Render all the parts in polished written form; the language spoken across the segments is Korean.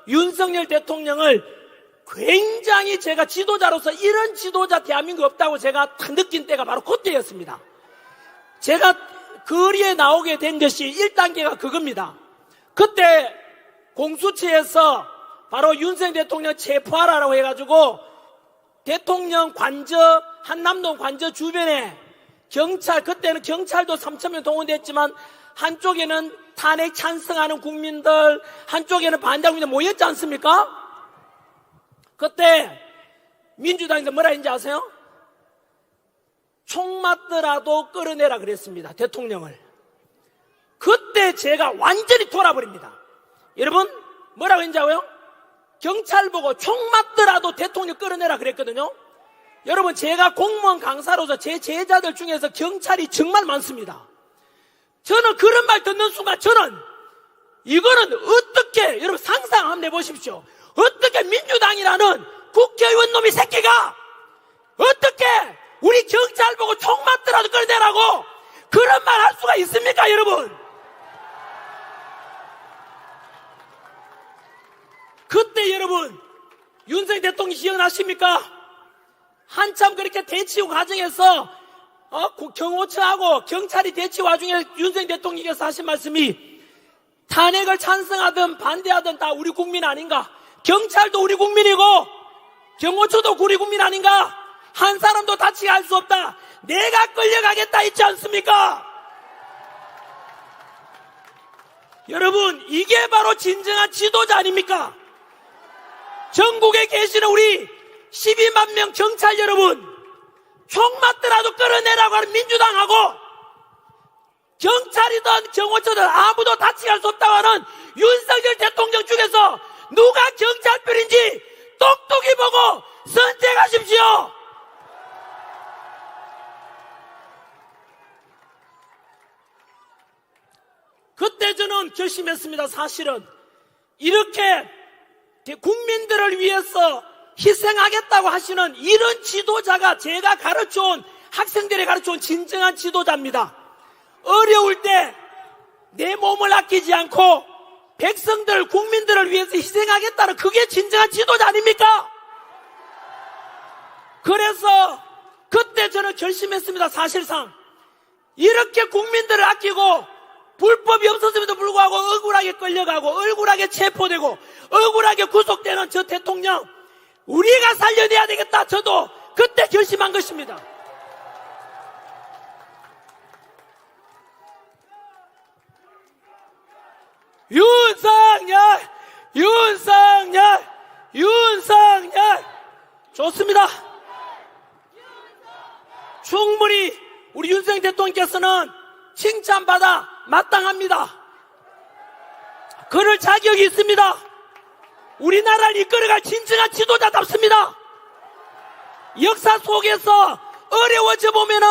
윤석열 대통령을 굉장히 제가 지도자로서 이런 지도자 대한민국에 없다고 제가 딱 느낀 때가 바로 그때였습니다. 제가 거리에 나오게 된 것이 1단계가 그겁니다. 그때 공수처에서 바로 윤석열 대통령 체포하라고 해가지고 대통령 관저, 한남동 관저 주변에 경찰, 그때는 경찰도 3,000명 동원됐지만 한쪽에는 탄핵 찬성하는 국민들, 한쪽에는 반대하는 국민들 모였지 않습니까? 그때 민주당에서 뭐라 했는지 아세요? 총 맞더라도 끌어내라 그랬습니다. 대통령을. 그때 제가 완전히 돌아버립니다. 여러분 뭐라고 했는지 알아요? 경찰 보고 총 맞더라도 대통령 끌어내라 그랬거든요. 여러분 제가 공무원 강사로서 제 제자들 중에서 경찰이 정말 많습니다. 저는 그런 말 듣는 순간 저는 이거는 어떻게 여러분 상상 한번 해보십시오. 어떻게 민주당이라는 국회의원 놈이 새끼가 어떻게 우리 경찰 보고 총 맞더라도 끌어내라고 그런 말 할 수가 있습니까 여러분? 그때 여러분 윤석열 대통령 기억나십니까? 한참 그렇게 대치 과정에서 경호처하고 경찰이 대치 와중에 윤석열 대통령께서 하신 말씀이 탄핵을 찬성하든 반대하든 다 우리 국민 아닌가? 경찰도 우리 국민이고 경호처도 우리 국민 아닌가? 한 사람도 다치게 할 수 없다. 내가 끌려가겠다 있지 않습니까? 여러분 이게 바로 진정한 지도자 아닙니까? 전국에 계시는 우리 12만 명 경찰 여러분, 총 맞더라도 끌어내라고 하는 민주당하고 경찰이든 경호처든 아무도 다치게 할 수 없다고 하는 윤석열 대통령 중에서 누가 경찰편인지 똑똑히 보고 선택하십시오. 그때 저는 결심했습니다. 사실은 이렇게 국민들을 위해서 희생하겠다고 하시는 이런 지도자가 제가 가르쳐온 학생들이 가르쳐온 진정한 지도자입니다. 어려울 때 내 몸을 아끼지 않고 백성들 국민들을 위해서 희생하겠다는 그게 진정한 지도자 아닙니까? 그래서 그때 저는 결심했습니다. 사실상 이렇게 국민들을 아끼고 불법이 없었음에도 불구하고 억울하게 끌려가고 억울하게 체포되고 억울하게 구속되는 저 대통령 우리가 살려내야 되겠다. 저도 그때 결심한 것입니다. 윤석열 윤석열 윤석열 좋습니다. 충분히 우리 윤석열 대통령께서는 칭찬받아 마땅합니다. 그럴 자격이 있습니다. 우리나라를 이끌어갈 진정한 지도자답습니다. 역사 속에서 어려워져 보면은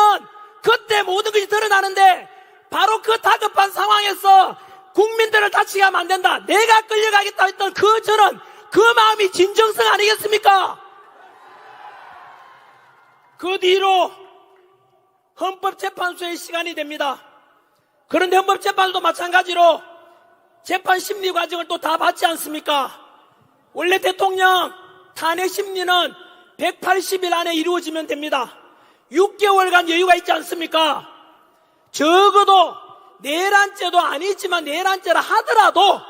그때 모든 것이 드러나는데 바로 그 다급한 상황에서 국민들을 다치게 하면 안 된다. 내가 끌려가겠다 했던 저는 그 마음이 진정성 아니겠습니까? 그 뒤로 헌법재판소의 시간이 됩니다. 그런데 헌법재판소도 마찬가지로 재판 심리 과정을 또 다 받지 않습니까? 원래 대통령 탄핵 심리는 180일 안에 이루어지면 됩니다. 6개월간 여유가 있지 않습니까? 적어도 내란죄도 아니지만 내란죄라 하더라도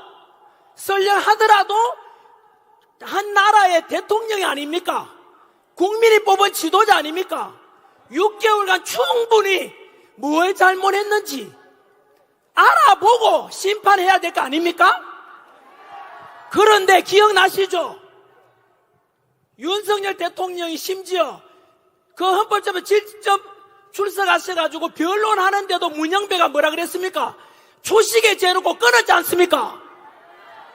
설령하더라도 한 나라의 대통령이 아닙니까? 국민이 뽑은 지도자 아닙니까? 6개월간 충분히 뭘 잘못했는지 알아보고 심판해야 될 거 아닙니까? 그런데 기억나시죠? 윤석열 대통령이 심지어 그 헌법재판소 직접 출석하셔가지고 변론하는데도 문영배가 뭐라 그랬습니까? 초식에 재놓고 끊었지 않습니까?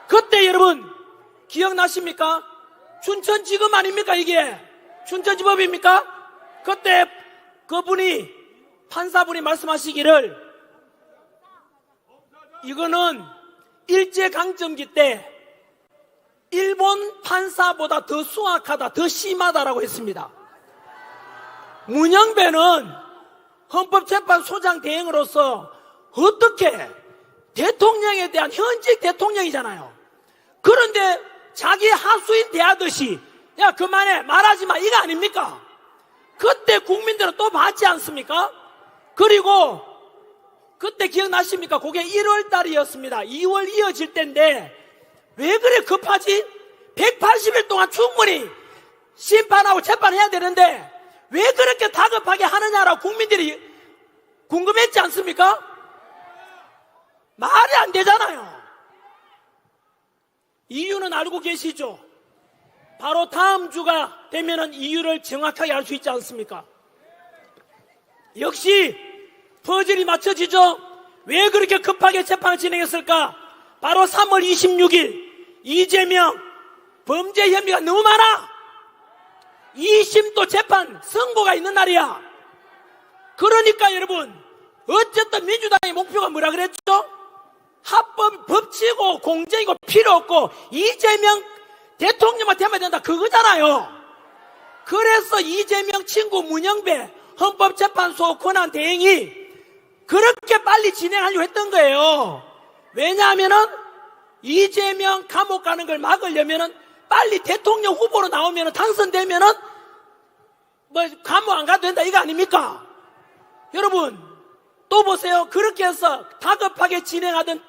그때 여러분 기억나십니까? 춘천지검 아닙니까 이게? 춘천지법입니까? 그때 그분이 판사분이 말씀하시기를 이거는 일제강점기 때 일본 판사보다 더 수악하다, 더 심하다라고 했습니다. 문영배는 헌법재판소장 대행으로서 어떻게 대통령에 대한 현직 대통령이잖아요. 그런데 자기 하수인 대하듯이 야 그만해 말하지 마 이거 아닙니까? 그때 국민들은 또 받지 않습니까? 그리고 그때 기억나십니까? 그게 1월 달이었습니다. 2월 이어질 때인데 왜 그래 급하지? 180일 동안 충분히 심판하고 재판해야 되는데 왜 그렇게 다급하게 하느냐라고 국민들이 궁금했지 않습니까? 말이 안 되잖아요. 이유는 알고 계시죠? 바로 다음 주가 되면은 이유를 정확하게 알 수 있지 않습니까? 역시 퍼즐이 맞춰지죠? 왜 그렇게 급하게 재판을 진행했을까? 바로 3월 26일 이재명 범죄 혐의가 너무 많아. 2심도 재판 선고가 있는 날이야. 그러니까 여러분 어쨌든 민주당의 목표가 뭐라 그랬죠? 합법 법치고 공정이고 필요 없고 이재명 대통령만 되면 된다 그거잖아요. 그래서 이재명 친구 문영배 헌법재판소 권한대행이 그렇게 빨리 진행하려고 했던 거예요. 왜냐하면은 이재명 감옥 가는 걸 막으려면은 빨리 대통령 후보로 나오면은 당선되면은 뭐 감옥 안 가도 된다 이거 아닙니까? 여러분 또 보세요. 그렇게 해서 다급하게 진행하던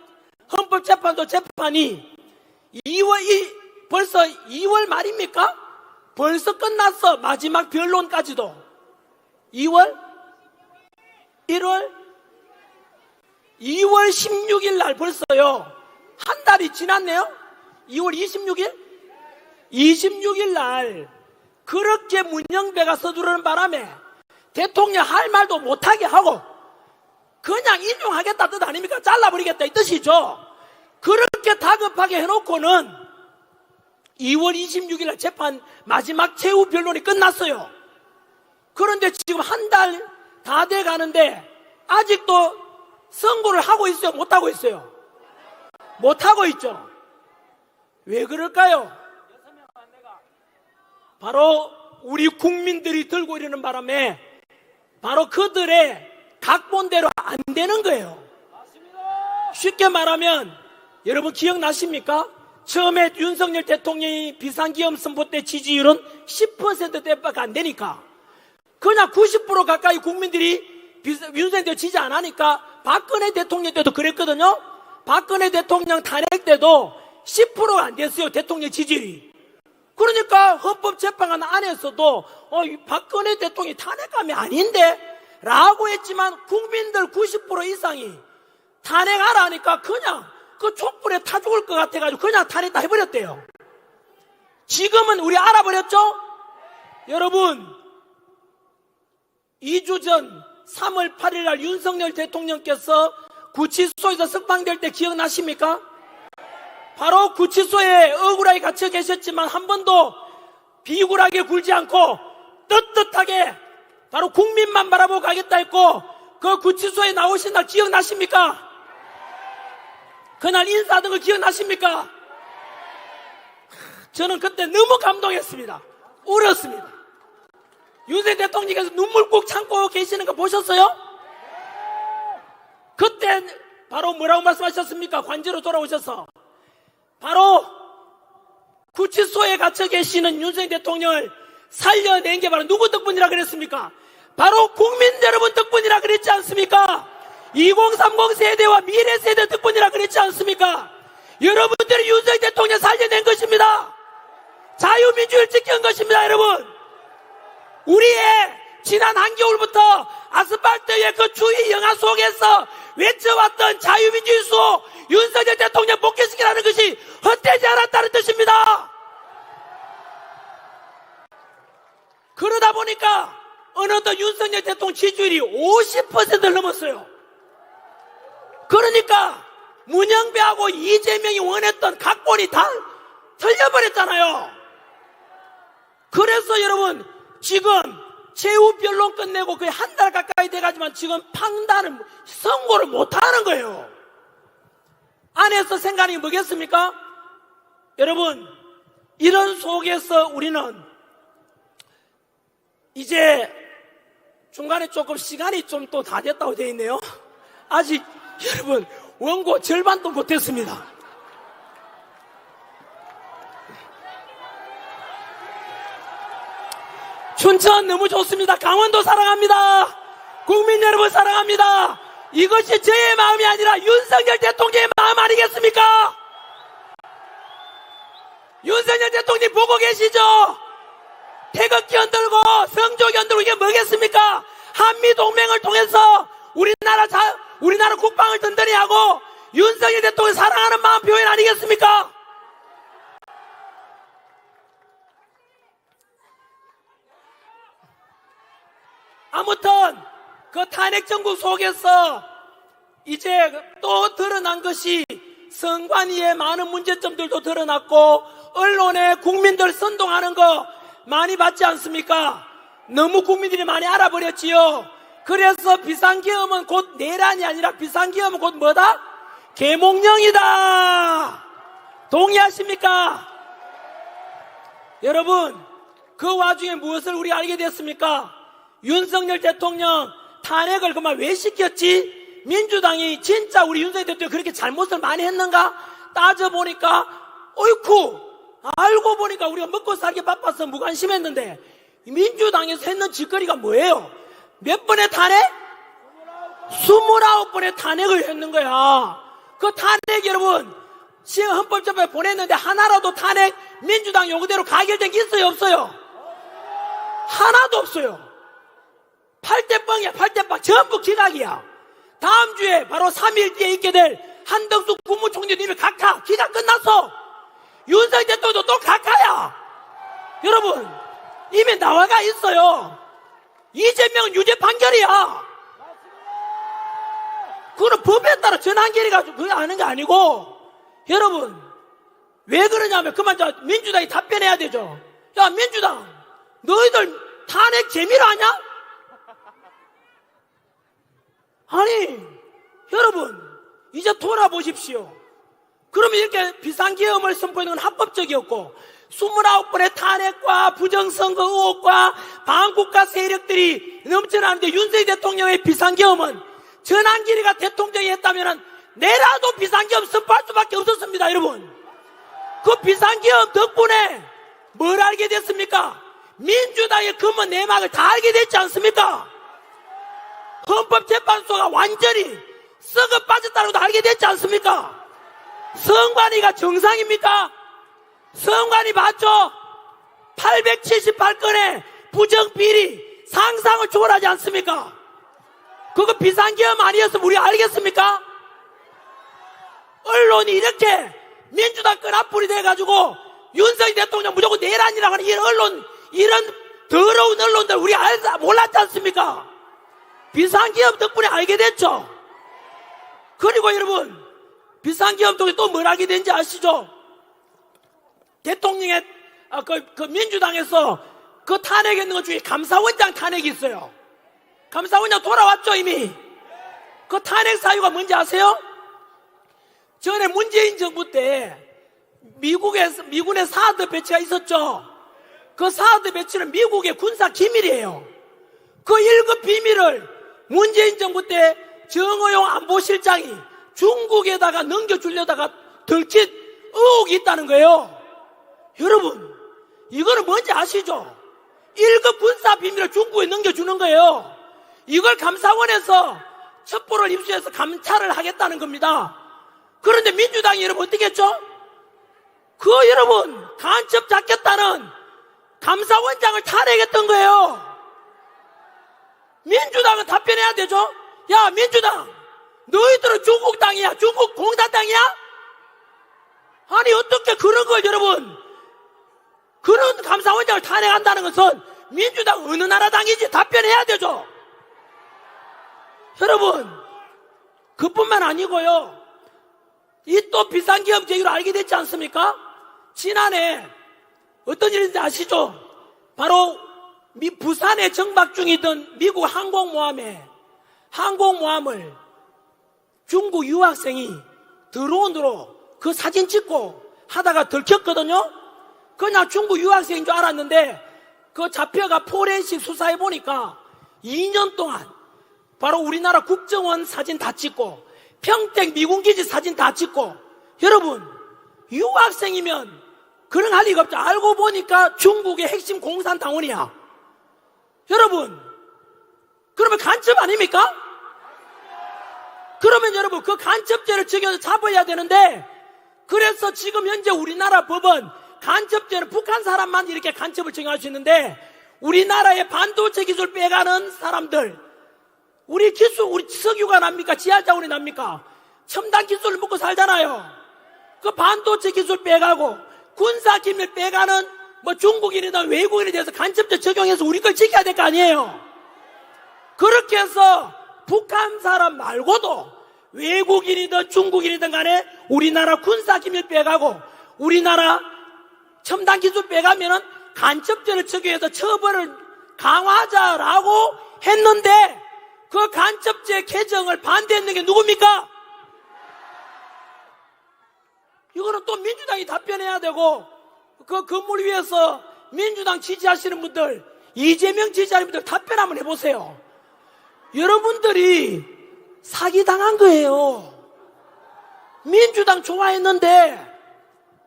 헌법재판소 재판이 벌써 2월 말입니까? 벌써 끝났어. 마지막 변론까지도 2월 1월 2월 16일 날 벌써요. 한 달이 지났네요. 2월 26일 26일 날 그렇게 문영배가 서두르는 바람에 대통령 할 말도 못하게 하고 그냥 인용하겠다 뜻 아닙니까? 잘라버리겠다 이 뜻이죠. 그렇게 다급하게 해놓고는 2월 26일 날 재판 마지막 최후 변론이 끝났어요. 그런데 지금 한 달 다 돼 가는데 아직도 선고를 하고 있어요? 못하고 있어요? 못하고 있죠. 왜 그럴까요? 바로 우리 국민들이 들고 이러는 바람에 바로 그들의 각본대로 안 되는 거예요. 쉽게 말하면 여러분 기억나십니까? 처음에 윤석열 대통령이 비상기업 선포 때 지지율은 10%대밖에 안 되니까 그냥 90% 가까이 국민들이 윤석열 대통령 지지 안 하니까 박근혜 대통령 때도 그랬거든요. 박근혜 대통령 탄핵 때도 10%가 안 됐어요. 대통령 지지율이. 그러니까 헌법재판관 안에서도 박근혜 대통령이 탄핵감이 아닌데 라고 했지만 국민들 90% 이상이 탄핵하라 하니까 그냥 그 촛불에 타 죽을 것 같아가지고 그냥 탄핵 다 해버렸대요. 지금은 우리 알아버렸죠? 여러분 2주 전 3월 8일 날 윤석열 대통령께서 구치소에서 석방될 때 기억나십니까? 바로 구치소에 억울하게 갇혀 계셨지만 한 번도 비굴하게 굴지 않고 떳떳하게 바로 국민만 바라보고 가겠다 했고 그 구치소에 나오신 날 기억나십니까? 그날 인사하던 거 기억나십니까? 저는 그때 너무 감동했습니다. 울었습니다. 윤석열 대통령께서 눈물 꾹 참고 계시는 거 보셨어요? 그때 바로 뭐라고 말씀하셨습니까? 관저로 돌아오셔서 바로 구치소에 갇혀 계시는 윤석열 대통령을 살려낸 게 바로 누구 덕분이라 그랬습니까? 바로 국민 여러분 덕분이라 그랬지 않습니까? 2030 세대와 미래 세대 덕분이라 그랬지 않습니까? 여러분들이 윤석열 대통령 살려낸 것입니다. 자유민주를 지킨 것입니다. 여러분 우리의 지난 한겨울부터 아스팔트의 그 추위 영하 속에서 외쳐왔던 자유민주의 수호 윤석열 대통령 복귀시키라는 것이 헛되지 않았다는 뜻입니다. 그러다 보니까 어느덧 윤석열 대통령 지지율이 50%를 넘었어요. 그러니까 문영배하고 이재명이 원했던 각본이 다 틀려버렸잖아요. 그래서 여러분 지금 최후 변론 끝내고 거의 한 달 가까이 돼가지만 지금 판단을 선고를 못하는 거예요. 안에서 생각이 뭐겠습니까? 여러분 이런 속에서 우리는 이제 중간에 조금 시간이 좀 또 다 됐다고 되어 있네요. 아직 여러분 원고 절반도 못했습니다. 춘천 너무 좋습니다. 강원도 사랑합니다. 국민 여러분 사랑합니다. 이것이 저의 마음이 아니라 윤석열 대통령의 마음 아니겠습니까? 윤석열 대통령 보고 계시죠? 태극기 흔들고 성조기 흔들고 이게 뭐겠습니까? 한미동맹을 통해서 우리나라 국방을 든든히 하고 윤석열 대통령 사랑하는 마음 표현 아니겠습니까? 아무튼 그 탄핵 정국 속에서 이제 또 드러난 것이 선관위의 많은 문제점들도 드러났고 언론에 국민들 선동하는 거 많이 봤지 않습니까? 너무 국민들이 많이 알아버렸지요. 그래서 비상계엄은 곧 내란이 아니라 비상계엄은 곧 뭐다? 계몽령이다. 동의하십니까? 여러분, 그 와중에 무엇을 우리 알게 됐습니까? 윤석열 대통령 탄핵을 그만 왜 시켰지? 민주당이 진짜 우리 윤석열 대통령 그렇게 잘못을 많이 했는가? 따져보니까 어이쿠 알고 보니까 우리가 먹고 살기 바빠서 무관심했는데 민주당에서 했는 짓거리가 뭐예요? 몇 번의 탄핵? 29번의 탄핵을 했는 거야. 그 탄핵 여러분 시흥 헌법재판에 보냈는데 하나라도 탄핵 민주당 요구대로 가결된 게 있어요 없어요? 하나도 없어요. 8대 뻥이야. 8대 뻥 전부 기각이야. 다음 주에 바로 3일 뒤에 있게 될 한덕수 국무총리도 이미 각하 기각 끝났어. 윤석열 대통령도 또 각하야. 여러분 이미 나와가 있어요. 이재명은 유죄 판결이야. 그거는 법에 따라 전환결의가지고 그거 아는 게 아니고 여러분 왜 그러냐면 그만 민주당이 답변해야 되죠. 야 민주당 너희들 탄핵 재미로 하냐? 아니 여러분 이제 돌아보십시오. 그러면 이렇게 비상계엄을 선포하는 건 합법적이었고 29번의 탄핵과 부정선거 의혹과 반국가 세력들이 넘쳐나는데 윤석열 대통령의 비상계엄은 전환길이가 대통령이 했다면 내라도 비상계엄 선포할 수밖에 없었습니다. 여러분 그 비상계엄 덕분에 뭘 알게 됐습니까? 민주당의 검은 내막을 다 알게 됐지 않습니까? 헌법재판소가 완전히 썩어 빠졌다고도 알게 됐지 않습니까? 선관위가 정상입니까? 선관위 맞죠? 878건의 부정비리 상상을 초월하지 않습니까? 그거 비상계엄 아니었으면 우리 알겠습니까? 언론이 이렇게 민주당 끈앞불이 돼가지고 윤석열 대통령 무조건 내란이라고 하는 이런 언론, 이런 더러운 언론들 우리 몰랐지 않습니까? 비상계엄 덕분에 알게 됐죠. 그리고 여러분 비상계엄 덕분에 또 뭘 알게 된지 아시죠? 대통령의 그 민주당에서 그 탄핵했는 것 중에 감사원장 탄핵이 있어요. 감사원장 돌아왔죠 이미. 그 탄핵 사유가 뭔지 아세요? 전에 문재인 정부 때 미군의 사드 배치가 있었죠. 그 사드 배치는 미국의 군사 기밀이에요. 그 1급 비밀을 문재인 정부 때 정의용 안보실장이 중국에다가 넘겨주려다가 들킨 의혹이 있다는 거예요. 여러분 이거는 뭔지 아시죠? 1급 군사 비밀을 중국에 넘겨주는 거예요. 이걸 감사원에서 첩보를 입수해서 감찰을 하겠다는 겁니다. 그런데 민주당이 여러분 어떻게 했죠? 그 여러분 간첩 잡겠다는 감사원장을 탄핵했던 거예요. 민주당은 답변해야 되죠. 야 민주당 너희들은 중국 땅이야? 중국 공산당이야? 아니 어떻게 그런 걸 여러분 그런 감사원장을 탄핵한다는 것은 민주당 어느 나라 당이지 답변해야 되죠. 여러분 그뿐만 아니고요 이 또 비상계엄 제기로 알게 됐지 않습니까? 지난해 어떤 일인지 아시죠? 바로 부산에 정박 중이던 미국 항공모함을 중국 유학생이 드론으로 그 사진 찍고 하다가 들켰거든요. 그냥 중국 유학생인 줄 알았는데 그 잡혀가 포렌식 수사해 보니까 2년 동안 바로 우리나라 국정원 사진 다 찍고 평택 미군기지 사진 다 찍고 여러분 유학생이면 그런 할 리가 없죠. 알고 보니까 중국의 핵심 공산당원이야. 여러분, 그러면 간첩 아닙니까? 그러면 여러분 그 간첩죄를 적용해서 잡아야 되는데, 그래서 지금 현재 우리나라 법은 간첩죄는 북한 사람만 이렇게 간첩을 적용할 수 있는데, 우리나라의 반도체 기술 빼가는 사람들, 우리 석유가 납니까? 지하자원이 납니까? 첨단 기술을 먹고 살잖아요. 그 반도체 기술 빼가고 군사 기밀 빼가는 중국인이든 외국인에 대해서 간첩죄 적용해서 우리 걸 지켜야 될 거 아니에요. 그렇게 해서 북한 사람 말고도 외국인이든 중국인이든 간에 우리나라 군사 기밀 빼가고 우리나라 첨단 기술 빼가면은 간첩죄를 적용해서 처벌을 강화하자라고 했는데, 그 간첩죄 개정을 반대했는 게 누굽니까? 이거는 또 민주당이 답변해야 되고, 그 건물 위에서 민주당 지지하시는 분들, 이재명 지지하는 분들 답변 한번 해보세요. 여러분들이 사기당한 거예요. 민주당 좋아했는데,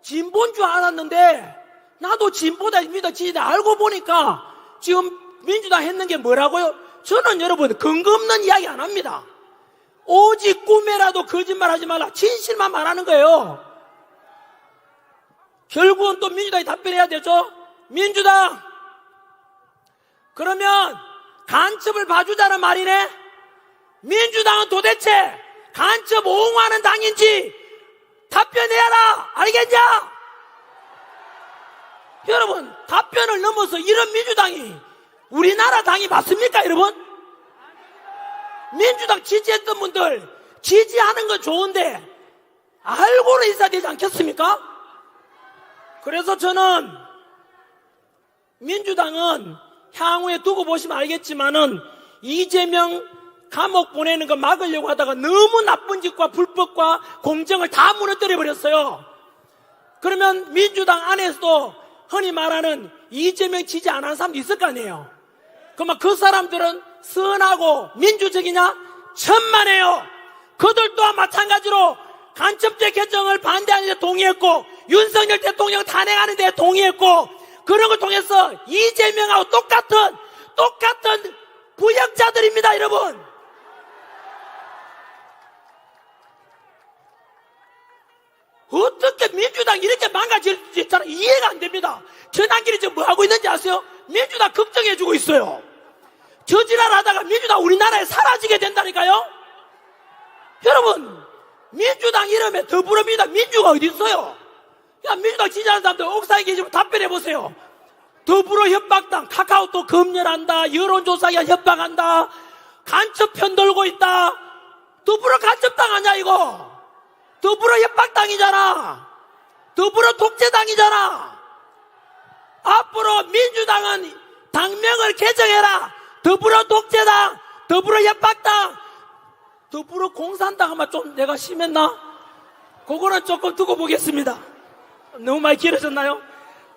진보인 줄 알았는데, 나도 진보다 지지다 알고 보니까 지금 민주당 했는 게 뭐라고요? 저는 여러분 근거 없는 이야기 안 합니다. 오직 꿈에라도 거짓말 하지 말라. 진실만 말하는 거예요. 결국은 또 민주당이 답변해야 되죠. 민주당, 그러면 간첩을 봐주자는 말이네. 민주당은 도대체 간첩 옹호하는 당인지 답변해야라. 알겠냐? 여러분, 답변을 넘어서 이런 민주당이 우리나라 당이 맞습니까, 여러분? 민주당 지지했던 분들 지지하는 건 좋은데 알고는 있어야 되지 않겠습니까? 그래서 저는 민주당은 향후에 두고 보시면 알겠지만은 이재명 감옥 보내는 거 막으려고 하다가 너무 나쁜 짓과 불법과 공정을 다 무너뜨려 버렸어요. 그러면 민주당 안에서도 흔히 말하는 이재명 지지 안 하는 사람도 있을 거 아니에요. 그러면 그 사람들은 선하고 민주적이냐? 천만에요. 그들 또한 마찬가지로 간첩죄 개정을 반대하는 데 동의했고, 윤석열 대통령 탄핵하는 데 동의했고, 그런 걸 통해서 이재명하고 똑같은 부역자들입니다, 여러분. 어떻게 민주당 이렇게 망가질 수 있잖아. 이해가 안 됩니다. 전환길이 지금 뭐 하고 있는지 아세요? 민주당 걱정해주고 있어요. 저지랄 하다가 민주당 우리나라에 사라지게 된다니까요. 여러분, 민주당 이름에 더불어민주당 민주가 어디 있어요? 야, 민주당 지지하는 사람들 옥상에 계시면 답변해 보세요. 더불어 협박당, 카카오톡 검열한다, 여론조사기관 협박한다, 간첩 편들고 있다. 더불어 간첩당 아니야 이거? 더불어 협박당이잖아. 더불어 독재당이잖아. 앞으로 민주당은 당명을 개정해라. 더불어 독재당, 더불어 협박당, 더불어 공산당 하면 좀 내가 심했나? 그거는 조금 두고 보겠습니다. 너무 많이 길어졌나요?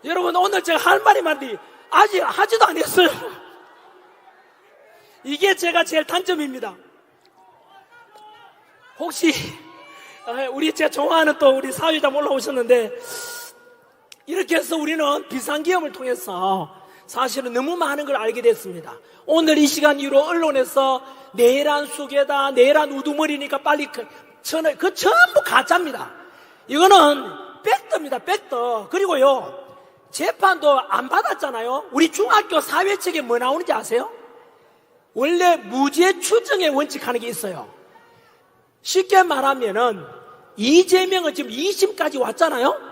여러분, 오늘 제가 할 말이 많은데 아직 하지도 안 했어요. 이게 제가 제일 단점입니다. 혹시 우리 제가 좋아하는 또 우리 사회자님 올라오셨는데, 이렇게 해서 우리는 비상기업을 통해서 사실은 너무 많은 걸 알게 됐습니다. 오늘 이 시간 이후로 언론에서 내란 수괴다, 내란 우두머리니까 빨리 그 전부 가짜입니다. 이거는 백더입니다, 백더. 그리고요, 재판도 안 받았잖아요. 우리 중학교 사회책에 뭐 나오는지 아세요? 원래 무죄 추정의 원칙 하는 게 있어요. 쉽게 말하면은 이재명은 지금 2심까지 왔잖아요.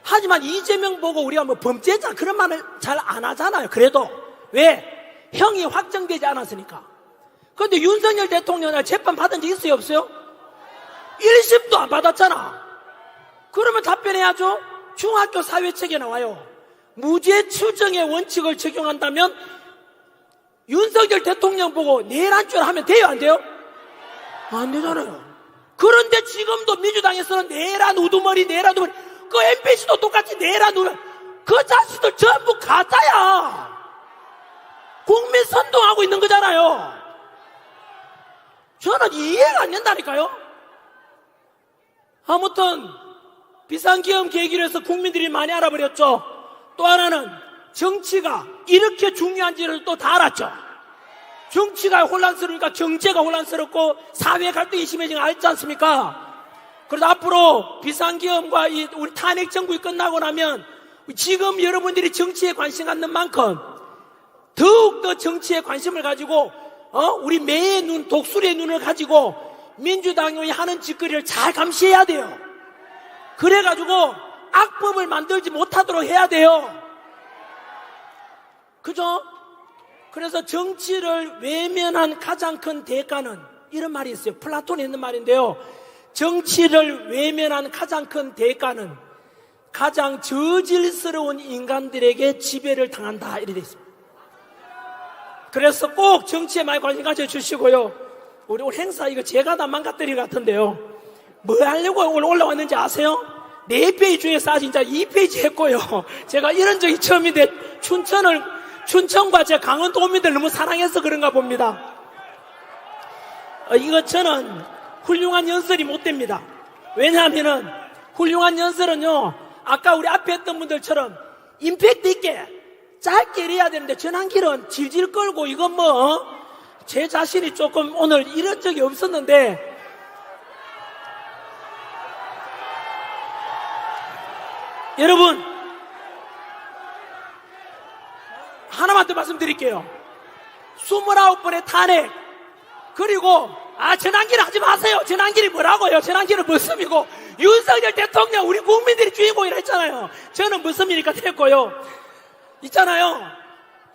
하지만 이재명 보고 우리가 뭐 범죄자 그런 말을 잘 안 하잖아요. 그래도 왜? 형이 확정되지 않았으니까. 그런데 윤석열 대통령 재판 받은 적 있어요, 없어요? 1심도 안 받았잖아. 그러면 답변해야죠. 중학교 사회책에 나와요. 무죄 추정의 원칙을 적용한다면 윤석열 대통령 보고 내란죄를 하면 돼요, 안 돼요? 안 되잖아요. 그런데 지금도 민주당에서는 내란 우두머리 그 MBC도 똑같이 내란 우두머리, 그 자식들 전부 가짜야. 국민 선동하고 있는 거잖아요. 저는 이해가 안 된다니까요. 아무튼 비상계엄 계기로 해서 국민들이 많이 알아버렸죠. 또 하나는 정치가 이렇게 중요한지를 또 다 알았죠. 정치가 혼란스러우니까 경제가 혼란스럽고 사회 갈등이 심해지는 거 알지 않습니까? 그래서 앞으로 비상계엄과 우리 탄핵 정국이 끝나고 나면 지금 여러분들이 정치에 관심 갖는 만큼 더욱더 정치에 관심을 가지고 우리 매의 눈, 독수리의 눈을 가지고 민주당이 하는 짓거리를 잘 감시해야 돼요. 그래가지고 악법을 만들지 못하도록 해야 돼요. 그죠? 그래서 정치를 외면한 가장 큰 대가는 이런 말이 있어요. 플라톤이 있는 말인데요. 정치를 외면한 가장 큰 대가는 가장 저질스러운 인간들에게 지배를 당한다. 이렇게 되어 있습니다. 그래서 꼭 정치에 많이 관심 가져주시고요. 우리 오늘 행사 이거 제가 다 망가뜨린 것 같은데요. 뭐 하려고 오늘 올라왔는지 아세요? 4페이지 중에서 진짜 2페이지 했고요. 제가 이런 적이 처음인데 춘천과 제 강원도 도민들 너무 사랑해서 그런가 봅니다. 이거 저는 훌륭한 연설이 못 됩니다. 왜냐하면은 훌륭한 연설은요, 아까 우리 앞에 했던 분들처럼 임팩트 있게 짧게 해야 되는데 전환기는 질질 끌고 이건 제 자신이 조금 오늘 이런 적이 없었는데 여러분 하나만 더 말씀드릴게요. 29번의 탄핵 그리고 전환기는 하지 마세요. 전환기는 뭐라고요? 전환기는 무슨이고 윤석열 대통령 우리 국민들이 주인공이라 했잖아요. 저는 무슨이니까 됐고요. 있잖아요.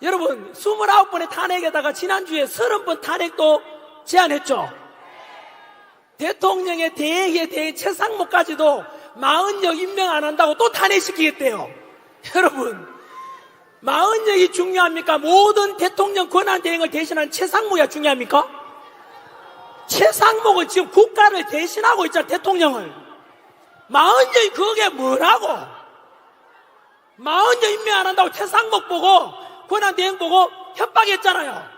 여러분 29번의 탄핵에다가 지난주에 30번 탄핵도 제안했죠. 대통령의 대행에 대해 최상목까지도 40역 임명 안 한다고 또 탄핵시키겠대요. 여러분 40역이 중요합니까? 모든 대통령 권한 대행을 대신한 최상목이 중요합니까? 최상목은 지금 국가를 대신하고 있잖아. 대통령을 40역이 그게 뭐라고? 40역 임명 안 한다고 최상목 보고 권한 대행 보고 협박했잖아요.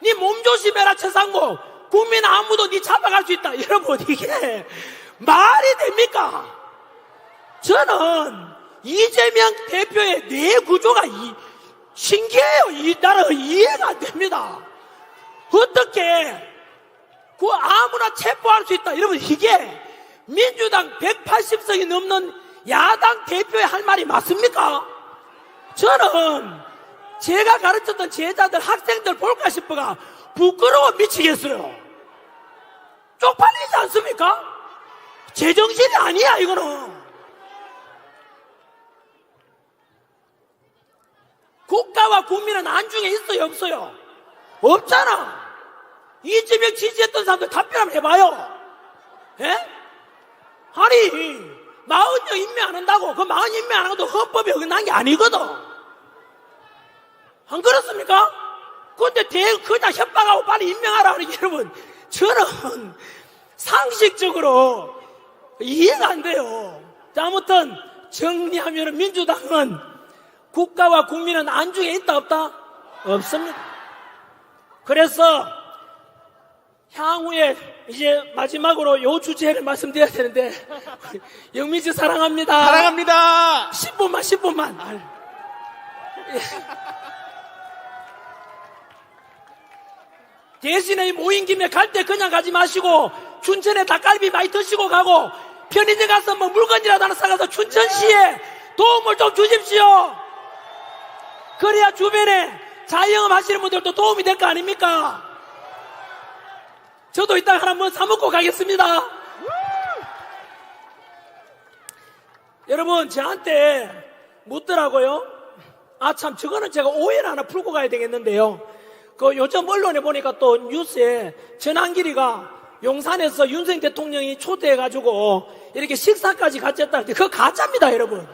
네 몸 조심해라 최상목. 국민 아무도 네 잡아갈 수 있다. 여러분 이게 말이 됩니까? 저는 이재명 대표의 뇌 구조가 신기해요. 이 나라가 이해가 안 됩니다. 어떻게 아무나 체포할 수 있다. 여러분 이게 민주당 180석이 넘는 야당 대표의 할 말이 맞습니까? 저는 제가 가르쳤던 제자들 학생들 볼까 싶어가 부끄러워 미치겠어요. 쪽팔리지 않습니까? 제정신이 아니야 이거는. 국가와 국민은 안중에 있어요 없어요? 없잖아. 이재명 지지했던 사람들 답변 한번 해봐요. 예? 아니 40명 임명 안 한다고 그 40명 임명 안 하고도 헌법에 어긋난 게 아니거든. 안 그렇습니까? 근데 그냥 협박하고 빨리 임명하라 그러니 여러분 저는 상식적으로 이해가 안 돼요. 자, 아무튼 정리하면 민주당은 국가와 국민은 안중에 있다 없다? 없습니다. 그래서 향후에 이제 마지막으로 요 주제를 말씀드려야 되는데 영민씨 사랑합니다. 사랑합니다. 10분만. 대신에 모인 김에 갈 때 그냥 가지 마시고 춘천에 닭갈비 많이 드시고 가고 편의점 가서 물건이라도 하나 사가서 춘천시에 도움을 좀 주십시오. 그래야 주변에 자영업 하시는 분들도 도움이 될 거 아닙니까? 저도 이따 하나 사먹고 가겠습니다. 여러분 저한테 묻더라고요. 참 저거는 제가 오해를 하나 풀고 가야 되겠는데요. 요즘 언론에 보니까 또 뉴스에 전환길이가 용산에서 윤석열 대통령이 초대해가지고 이렇게 식사까지 같이 했다는데 그거 가짜입니다 여러분.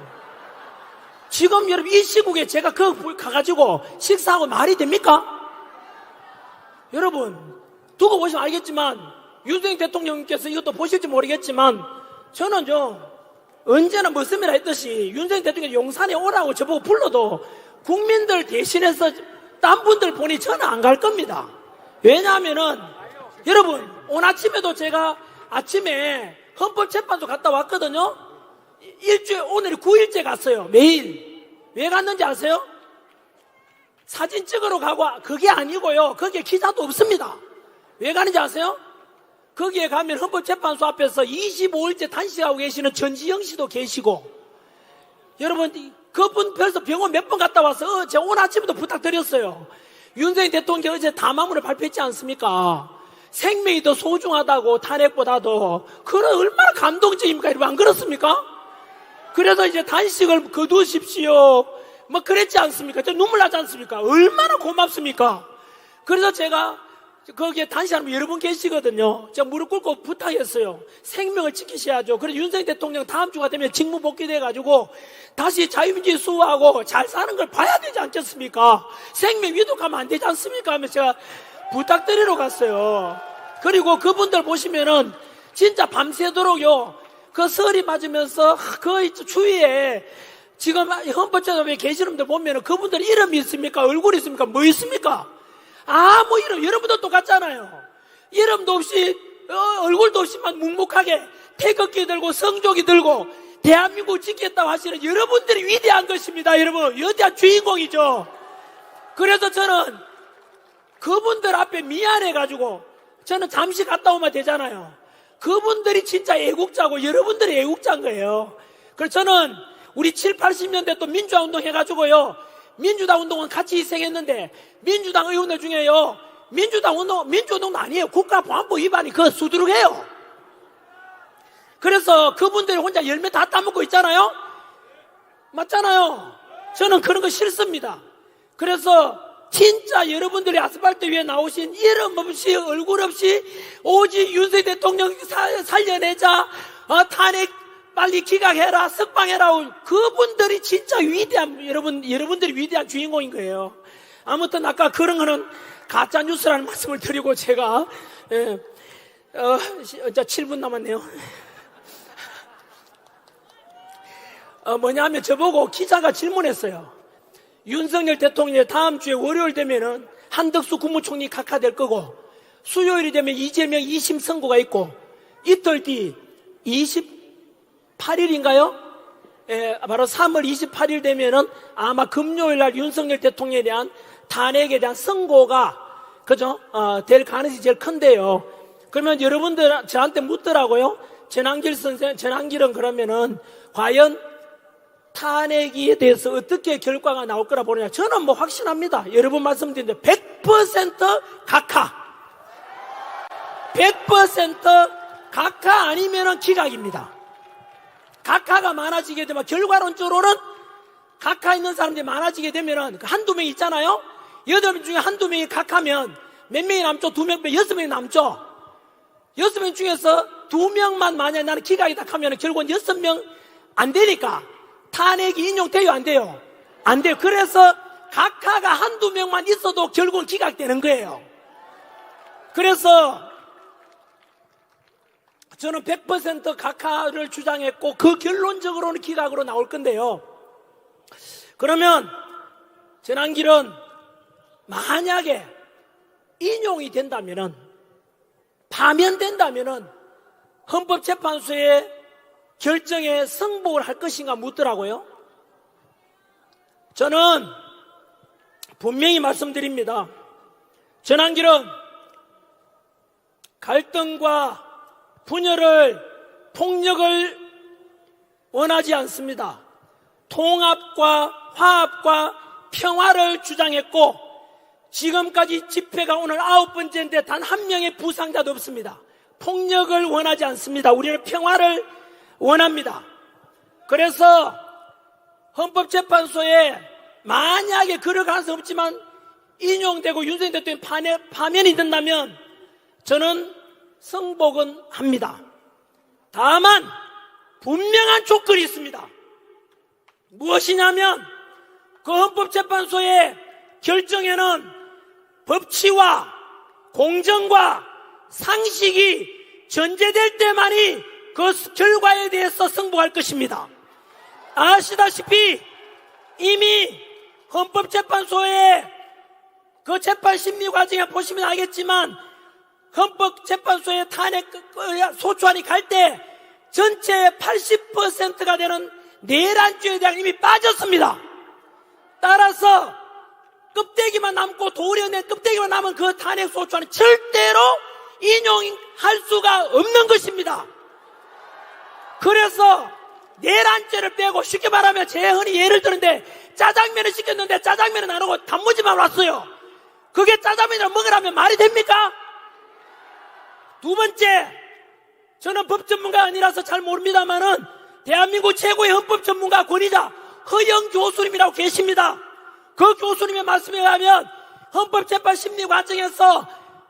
지금 여러분 이 시국에 제가 그거 가가지고 식사하고 말이 됩니까? 여러분 두고 보시면 알겠지만 윤석열 대통령께서 이것도 보실지 모르겠지만 저는 언제나 머슴이라 했듯이 윤석열 대통령이 용산에 오라고 저보고 불러도 국민들 대신해서 딴 분들 보니 저는 안 갈 겁니다. 왜냐하면은 여러분 오늘 아침에도 제가 아침에 헌법재판소 갔다 왔거든요. 일주일, 오늘이 9일째 갔어요. 매일. 왜 갔는지 아세요? 사진 찍으러 가고, 그게 아니고요. 거기에 기자도 없습니다. 왜 가는지 아세요? 거기에 가면 헌법재판소 앞에서 25일째 단식하고 계시는 전지영 씨도 계시고, 여러분, 그분 벌써 병원 몇 번 갔다 와서 제가 오늘 아침부터 부탁드렸어요. 윤석열 대통령 어제 담화문을 발표했지 않습니까? 생명이 더 소중하다고, 탄핵보다도. 그건 얼마나 감동적입니까? 여러분, 안 그렇습니까? 그래서 이제 단식을 거두십시오. 뭐 그랬지 않습니까? 저 눈물 나지 않습니까? 얼마나 고맙습니까? 그래서 제가 거기에 단식하는 분 여러 분 계시거든요. 제가 무릎 꿇고 부탁했어요. 생명을 지키셔야죠. 그래서 윤석열 대통령 다음 주가 되면 직무 복귀돼가지고 다시 자유민주주의 수호하고 잘 사는 걸 봐야 되지 않겠습니까? 생명 위독하면 안 되지 않습니까? 하면서 제가 부탁드리러 갔어요. 그리고 그분들 보시면은 진짜 밤새도록요, 그 설이 맞으면서 그 주위에 지금 헌법재판소에 계시는 분들 보면은 그분들 이름이 있습니까? 얼굴이 있습니까? 뭐 있습니까? 아무 이름, 여러분도 똑같잖아요. 이름도 없이, 얼굴도 없이만 묵묵하게 태극기 들고 성조기 들고 대한민국 지키겠다고 하시는 여러분들이 위대한 것입니다. 여러분, 위대한 주인공이죠. 그래서 저는 그분들 앞에 미안해가지고 저는 잠시 갔다 오면 되잖아요. 그분들이 진짜 애국자고 여러분들이 애국자인 거예요. 그래서 저는 우리 7, 80년대 또 민주화 운동 해가지고요, 민주당 운동은 같이 희생했는데 민주당 의원들 중에요, 민주운동도 아니에요. 국가보안법 위반이 그거 수두룩해요. 그래서 그분들이 혼자 열매 다 따먹고 있잖아요. 맞잖아요. 저는 그런 거 싫습니다. 그래서 진짜 여러분들이 아스팔트 위에 나오신 이름 없이 얼굴 없이 오직 윤석열 대통령 살려내자, 탄핵 빨리 기각해라, 석방해라, 그분들이 진짜 위대한, 여러분들이 위대한 주인공인 거예요. 아무튼 아까 그런 거는 가짜뉴스라는 말씀을 드리고 제가, 이제 7분 남았네요. 뭐냐면 저보고 기자가 질문했어요. 윤석열 대통령이 다음 주에 월요일 되면은 한덕수 국무총리 각하될 거고, 수요일이 되면 이재명 2심 선고가 있고, 이틀 뒤 28일인가요? 바로 3월 28일 되면은 아마 금요일 날 윤석열 대통령에 대한 탄핵에 대한 선고가, 그죠? 될 가능성이 제일 큰데요. 그러면 여러분들 저한테 묻더라고요. 전한길은 그러면은 과연 탄핵에 대해서 어떻게 결과가 나올 거라 보느냐. 저는 뭐 확신합니다. 여러 번 말씀드렸는데 100% 각하. 100% 각하 아니면은 기각입니다. 각하가 많아지게 되면, 결과론적으로는 각하 있는 사람들이 많아지게 되면은 한두 명 있잖아요. 8명 중에 한두 명이 각하면 몇 명이 남죠? 2명, 6명이 남죠? 6명 중에서 2명만 만약에 나는 기각이다 하면 결국은 6명 안 되니까 탄핵이 인용돼요, 안 돼요? 안 돼요. 그래서 각하가 한두 명만 있어도 결국은 기각되는 거예요. 그래서 저는 100% 각하를 주장했고, 그 결론적으로는 기각으로 나올 건데요. 그러면 전한길은 만약에 인용이 된다면은, 파면된다면은 헌법재판소의 결정에 승복을 할 것인가 묻더라고요. 저는 분명히 말씀드립니다. 전한길은 갈등과 분열을, 폭력을 원하지 않습니다. 통합과 화합과 평화를 주장했고, 지금까지 집회가 오늘 9번째인데 단 한 명의 부상자도 없습니다. 폭력을 원하지 않습니다. 우리는 평화를 원합니다. 그래서 헌법재판소에 만약에 그럴 가능성이 없지만 인용되고 윤석열 대통령이 파면이 된다면 저는 승복은 합니다. 다만 분명한 조건이 있습니다. 무엇이냐면 그 헌법재판소의 결정에는 법치와 공정과 상식이 전제될 때만이 그 결과에 대해서 승복할 것입니다. 아시다시피 이미 헌법재판소의 그 재판 심리 과정에 보시면 알겠지만 헌법재판소의 탄핵 소추안이 갈 때 전체의 80%가 되는 내란죄에 대한 이미 빠졌습니다. 따라서 껍데기만 남고 도리어낸 껍데기만 남은 그 탄핵소추안은 절대로 인용할 수가 없는 것입니다. 그래서 내란죄를 빼고 쉽게 말하면 제 흔히 예를 드는데 짜장면을 시켰는데 짜장면은 안 오고 단무지만 왔어요. 그게 짜장면을 먹으라면 말이 됩니까? 두 번째, 저는 법 전문가 아니라서 잘 모릅니다만은 대한민국 최고의 헌법 전문가 권위자 허영 교수님이라고 계십니다. 그 교수님의 말씀에 의하면 헌법재판 심리 과정에서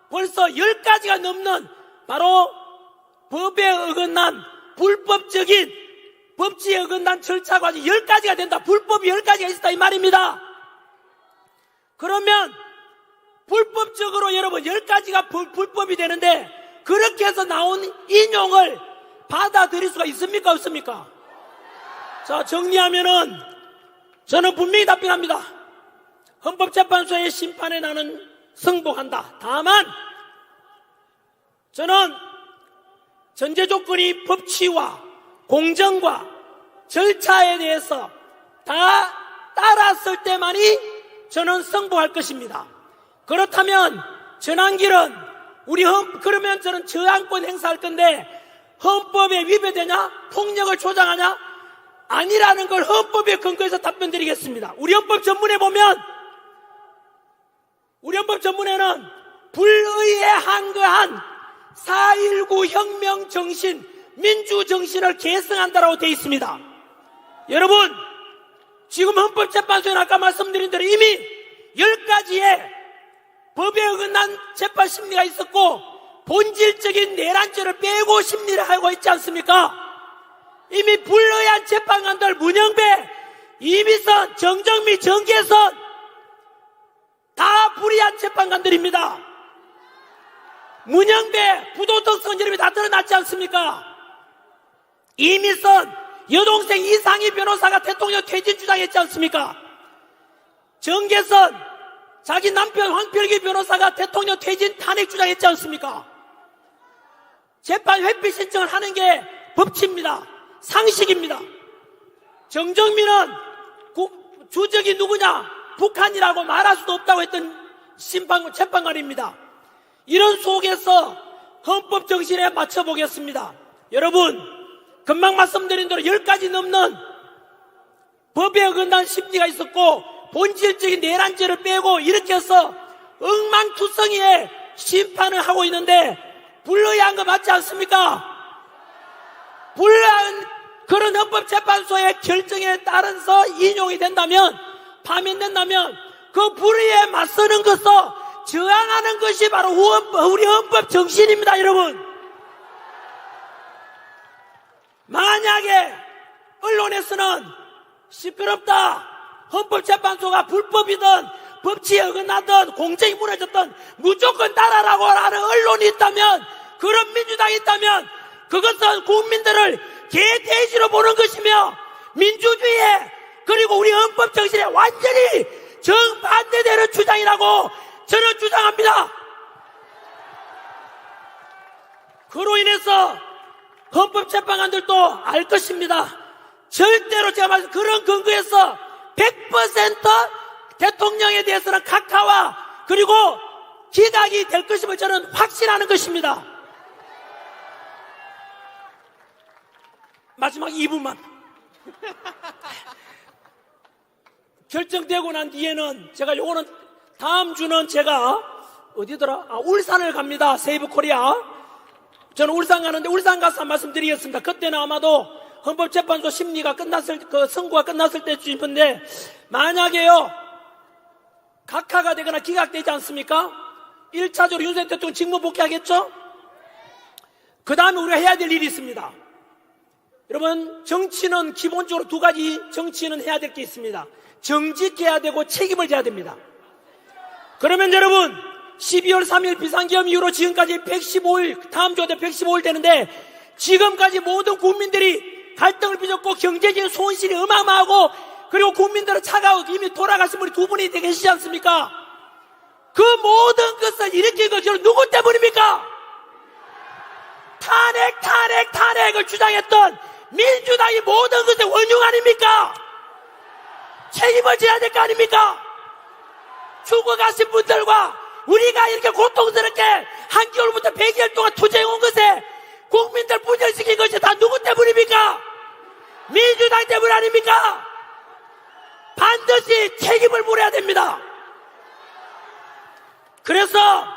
벌써 10가지가 넘는 바로 법에 어긋난 불법적인 법치에 어긋난 절차 과정 10가지가 된다. 불법이 10가지가 있었다 이 말입니다. 그러면 불법적으로 여러분 10가지가 불법이 되는데 그렇게 해서 나온 인용을 받아들일 수가 있습니까 없습니까? 자, 정리하면은 저는 분명히 답변합니다. 헌법재판소의 심판에 나는 승복한다. 다만 저는 전제 조건이 법치와 공정과 절차에 대해서 다 따랐을 때만이 저는 승복할 것입니다. 그렇다면 전환길은 그러면 저는 저항권 행사할 건데 헌법에 위배되냐? 폭력을 조장하냐? 아니라는 걸 헌법에 근거해서 답변 드리겠습니다. 우리 헌법 전문에 보면 우리 헌법 전문에는 불의에 한거한 4.19 혁명 정신, 민주 정신을 계승한다라고 되어 있습니다. 여러분, 지금 헌법재판소에는 아까 말씀드린 대로 이미 10가지의 법에 어긋난 재판 심리가 있었고 본질적인 내란죄를 빼고 심리를 하고 있지 않습니까? 이미 불의한 재판관들 문영배, 이미선, 정정미, 정계선 다 불의한 재판관들입니다. 문영배 부도덕 성질이 다 드러났지 않습니까? 이미선 여동생 이상희 변호사가 대통령 퇴진 주장했지 않습니까? 정계선 자기 남편 황필기 변호사가 대통령 퇴진 탄핵 주장했지 않습니까? 재판 회피 신청을 하는 게 법치입니다. 상식입니다. 정정민은 주적이 누구냐? 북한이라고 말할 수도 없다고 했던 재판관입니다. 이런 속에서 헌법 정신에 맞춰보겠습니다. 여러분, 금방 말씀드린 대로 10가지 넘는 법에 어긋난 심리가 있었고 본질적인 내란죄를 빼고 이렇게 해서 엉망투성이의 심판을 하고 있는데 불의한 거 맞지 않습니까? 불의한 그런 헌법재판소의 결정에 따라서 인용이 된다면, 파면된다면 그 불의에 맞서는 것을 저항하는 것이 바로 우리 헌법 정신입니다, 여러분. 만약에 언론에서는 시끄럽다, 헌법재판소가 불법이든 법치에 어긋나든 공정이 무너졌든 무조건 따라라고 하는 언론이 있다면, 그런 민주당이 있다면 그것은 국민들을 개돼지로 보는 것이며 민주주의에 그리고 우리 헌법 정신에 완전히 정반대되는 주장이라고 저는 주장합니다. 그로 인해서 헌법재판관들도 알 것입니다. 절대로 제가 말씀 그런 근거에서 100% 대통령에 대해서는 각하와 그리고 기각이 될 것임을 저는 확신하는 것입니다. 마지막 2분만. 결정되고 난 뒤에는 제가 요거는 다음 주는 제가 어디더라? 울산을 갑니다. 세이브 코리아. 저는 울산 가는데 울산 가서 말씀드리겠습니다. 그때는 아마도 헌법재판소 심리가 끝났을, 선고가 끝났을 때 싶은데, 만약에요, 각하가 되거나 기각되지 않습니까? 1차적으로 윤석열 대통령 직무 복귀하겠죠? 그 다음에 우리가 해야 될 일이 있습니다. 여러분, 정치는 기본적으로 2가지 정치는 해야 될 게 있습니다. 정직해야 되고 책임을 져야 됩니다. 그러면 여러분, 12월 3일 비상계엄 이후로 지금까지 115일, 다음 주에 115일 되는데, 지금까지 모든 국민들이 갈등을 빚었고 경제적인 손실이 어마어마하고 그리고 국민들은 차가워 이미 돌아가신 분이 2분이 계시지 않습니까? 그 모든 것을 일으킨 것은 누구 때문입니까? 탄핵을 주장했던 민주당이 모든 것의 원흉 아닙니까? 책임을 져야 될 거 아닙니까? 죽어가신 분들과 우리가 이렇게 고통스럽게 한겨울부터 100일 동안 투쟁해온 것에 국민들 분열시킨 것이 다 누구 때문입니까? 민주당 때문 아닙니까? 반드시 책임을 물어야 됩니다. 그래서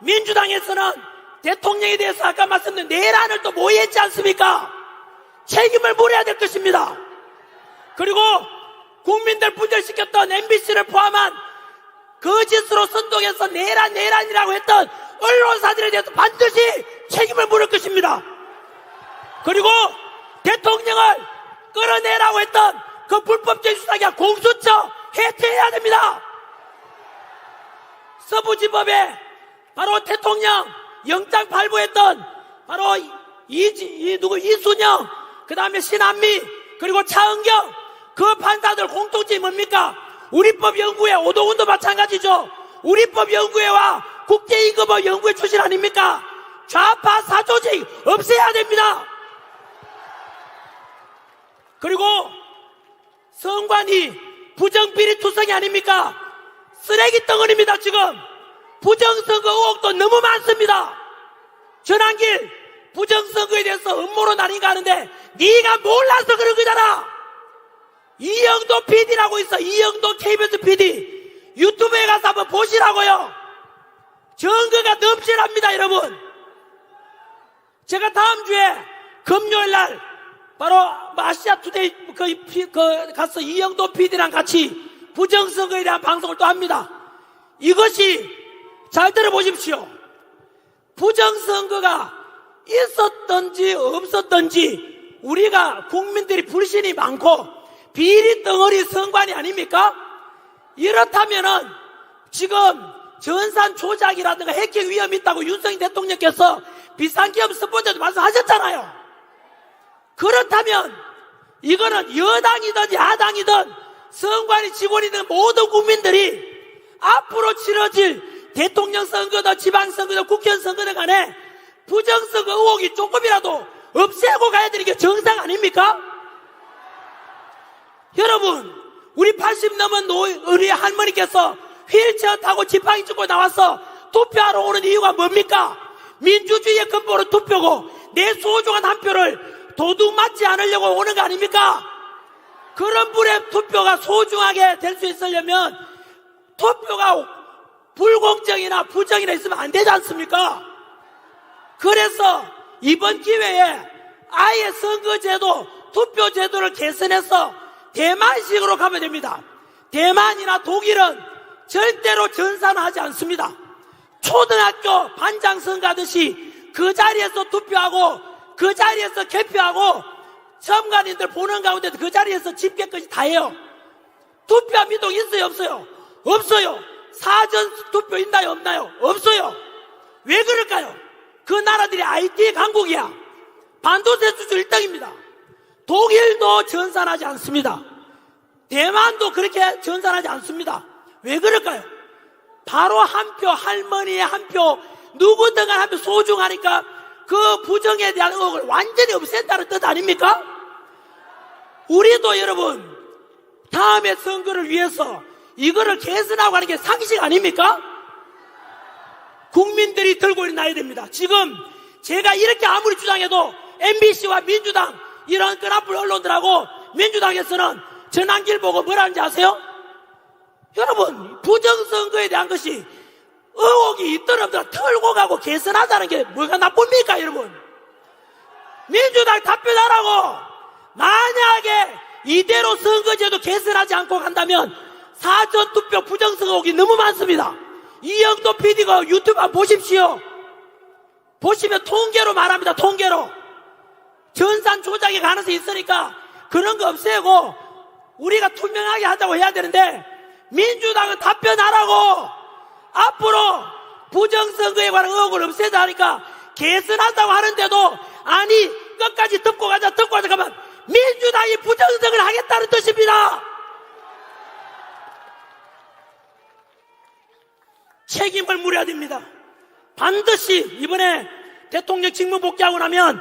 민주당에서는 대통령에 대해서 아까 말씀드린 내란을 또 모의했지 않습니까? 책임을 물어야 될 것입니다. 그리고 국민들 분열시켰던 MBC를 포함한 거짓으로 선동해서 내란이라고 했던 언론사들에 대해서 반드시 책임을 물을 것입니다. 그리고 대통령을 끌어내라고 했던 그 불법적인 수사기관 공수처 해체해야 됩니다. 서부지법에 바로 대통령 영장 발부했던 바로 이순영, 그 다음에 신한미, 그리고 차은경, 그 판사들 공통점이 뭡니까? 우리법연구회 오동훈도 마찬가지죠. 우리법연구회와 국제임금법연구회 출신 아닙니까? 좌파 사조직 없애야 됩니다. 그리고 선관위 부정비리투성이 아닙니까? 쓰레기 덩어리입니다. 지금 부정선거 의혹도 너무 많습니다. 전환길 부정선거에 대해서 음모로 나뉜가 하는데 네가 몰라서 그런 거잖아. 이영도 PD라고 있어. 이영도 KBS PD 유튜브에 가서 한번 보시라고요. 증거가 넘실합니다. 여러분, 제가 다음 주에 금요일날 바로 아시아투데이 가서 이영도 PD랑 같이 부정선거에 대한 방송을 또 합니다. 이것이 잘 들어보십시오. 부정선거가 있었던지 없었던지 우리가 국민들이 불신이 많고 비리 덩어리 선관위 아닙니까? 이렇다면은 지금 전산 조작이라든가 해킹 위험이 있다고 윤석열 대통령께서 비상기업 스폰서도 말씀하셨잖아요. 그렇다면 이거는 여당이든 야당이든 선관위 직원이든 모든 국민들이 앞으로 치러질 대통령 선거든 지방선거든 국회의원 선거든 간에 부정선거 의혹이 조금이라도 없애고 가야 되는 게 정상 아닙니까? 여러분, 우리 80 넘은 우리 할머니께서 휠체어 타고 지팡이 짚고 나와서 투표하러 오는 이유가 뭡니까? 민주주의의 근본은 투표고 내 소중한 한 표를 도둑 맞지 않으려고 오는 거 아닙니까? 그런 분의 투표가 소중하게 될 수 있으려면 투표가 불공정이나 부정이나 있으면 안 되지 않습니까? 그래서 이번 기회에 아예 선거제도, 투표제도를 개선해서 대만식으로 가면 됩니다. 대만이나 독일은 절대로 전산하지 않습니다. 초등학교 반장 선거 하듯이 그 자리에서 투표하고 그 자리에서 개표하고 참관인들 보는 가운데 그 자리에서 집계까지 다 해요. 투표 미동 있어요 없어요? 없어요. 사전 투표 있나요 없나요? 없어요. 왜 그럴까요? 그 나라들이 IT 강국이야. 반도체 수출 1등입니다. 독일도 전산하지 않습니다. 대만도 그렇게 전산하지 않습니다. 왜 그럴까요? 바로 한 표, 할머니의 한 표, 누구든 한 표 소중하니까 그 부정에 대한 의혹을 완전히 없앤다는 뜻 아닙니까? 우리도 여러분 다음에 선거를 위해서 이거를 개선하고 하는 게 상식 아닙니까? 국민들이 들고 일어나야 됩니다. 지금 제가 이렇게 아무리 주장해도 MBC와 민주당 이런 끈앞을 언론들하고 민주당에서는 전환길 보고 뭐라 하는지 아세요? 여러분, 부정선거에 대한 것이 의혹이 있든 없든 털고 가고 개선하자는 게 뭐가 나쁩니까 여러분? 민주당 답변하라고. 만약에 이대로 선거제도 개선하지 않고 간다면 사전투표 부정선거 의혹이 너무 많습니다. 이영도 PD가 유튜브 한번 보십시오. 보시면 통계로 말합니다. 통계로 전산 조작의 가능성이 있으니까 그런 거 없애고 우리가 투명하게 하자고 해야 되는데 민주당은 답변하라고. 앞으로 부정선거에 관한 의혹을 없애자 하니까 개선한다고 하는데도 아니 끝까지 듣고 가자 가면 민주당이 부정선거를 하겠다는 뜻입니다. 책임을 물어야 됩니다. 반드시 이번에 대통령 직무 복귀하고 나면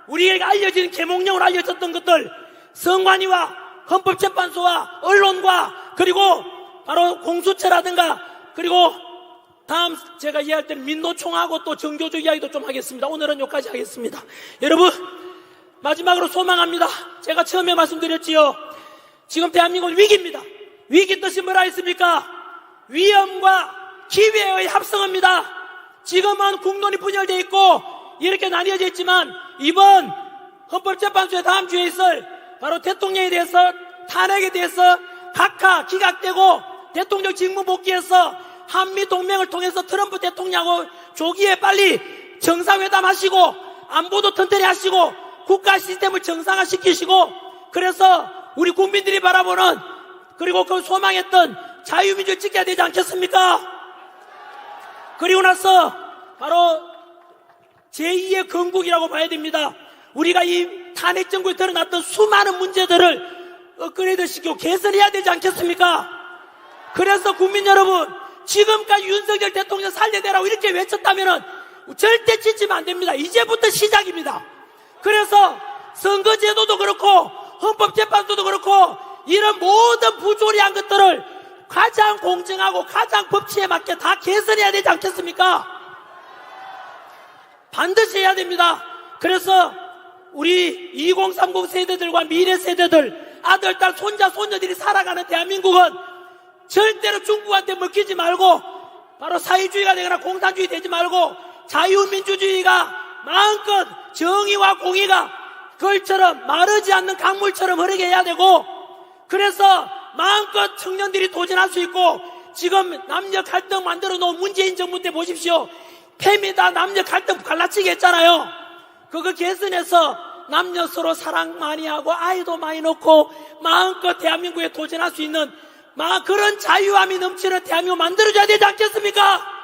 우리에게 알려진 계몽령으로 알려졌던 것들, 선관위와 헌법재판소와 언론과 그리고 바로 공수처라든가, 그리고 다음 제가 이야기할 때는 민노총하고 또 정교조 이야기도 좀 하겠습니다. 오늘은 여기까지 하겠습니다. 여러분, 마지막으로 소망합니다. 제가 처음에 말씀드렸지요. 지금 대한민국은 위기입니다. 위기 뜻이 뭐라 했습니까? 위험과 기회의 합성입니다. 지금은 국론이 분열되어 있고 이렇게 나뉘어져 있지만, 이번 헌법재판소의 다음 주에 있을 바로 대통령에 대해서, 탄핵에 대해서 각하 기각되고 대통령 직무 복귀해서 한미동맹을 통해서 트럼프 대통령하고 조기에 빨리 정상회담 하시고 안보도 튼튼히 하시고 국가 시스템을 정상화시키시고, 그래서 우리 국민들이 바라보는, 그리고 그 소망했던 자유민주를 지켜야 되지 않겠습니까? 그리고 나서 바로 제2의 건국이라고 봐야 됩니다. 우리가 이 탄핵 정부에 드러났던 수많은 문제들을 업그레이드 시키고 개선해야 되지 않겠습니까? 그래서 국민 여러분, 지금까지 윤석열 대통령 살려내라고 이렇게 외쳤다면은 절대 지치면 안 됩니다. 이제부터 시작입니다. 그래서 선거제도도 그렇고 헌법재판소도 그렇고 이런 모든 부조리한 것들을 가장 공정하고 가장 법치에 맞게 다 개선해야 되지 않겠습니까? 반드시 해야 됩니다. 그래서 우리 2030 세대들과 미래 세대들, 아들, 딸, 손자, 손녀들이 살아가는 대한민국은 절대로 중국한테 먹히지 말고 바로 사회주의가 되거나 공산주의 되지 말고 자유민주주의가 마음껏 정의와 공의가 그걸처럼 마르지 않는 강물처럼 흐르게 해야 되고, 그래서 마음껏 청년들이 도전할 수 있고, 지금 남녀 갈등 만들어 놓은 문재인 정부 때 보십시오. 페미다 남녀 갈등 갈라치기 했잖아요. 그거 개선해서 남녀 서로 사랑 많이 하고 아이도 많이 놓고 마음껏 대한민국에 도전할 수 있는 그런 자유함이 넘치는 대한민국 만들어줘야 되지 않겠습니까?